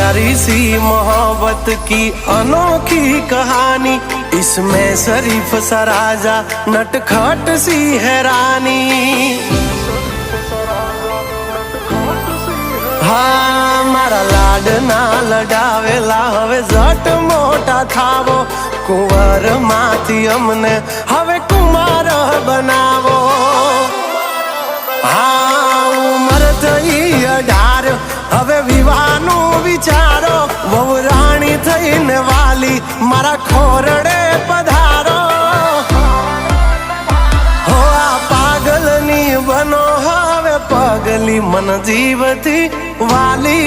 प्यारी सी मोहब्बत की अनोखी कहानी, इसमें शरीफ सा राजा नटखट सी है रानी। हाँ मारा लाडना लडावेला हवे जट मोटा थावो, कुंवर माथी अमने हवे कुमार बनावो। हाँ उमर थई 18 हवे विवाहनु विचारो, वहु राणी थईने वाली मारा खोरडे पधारो। हो आ पागलनी बनो हवे पगली मन जीवती वाली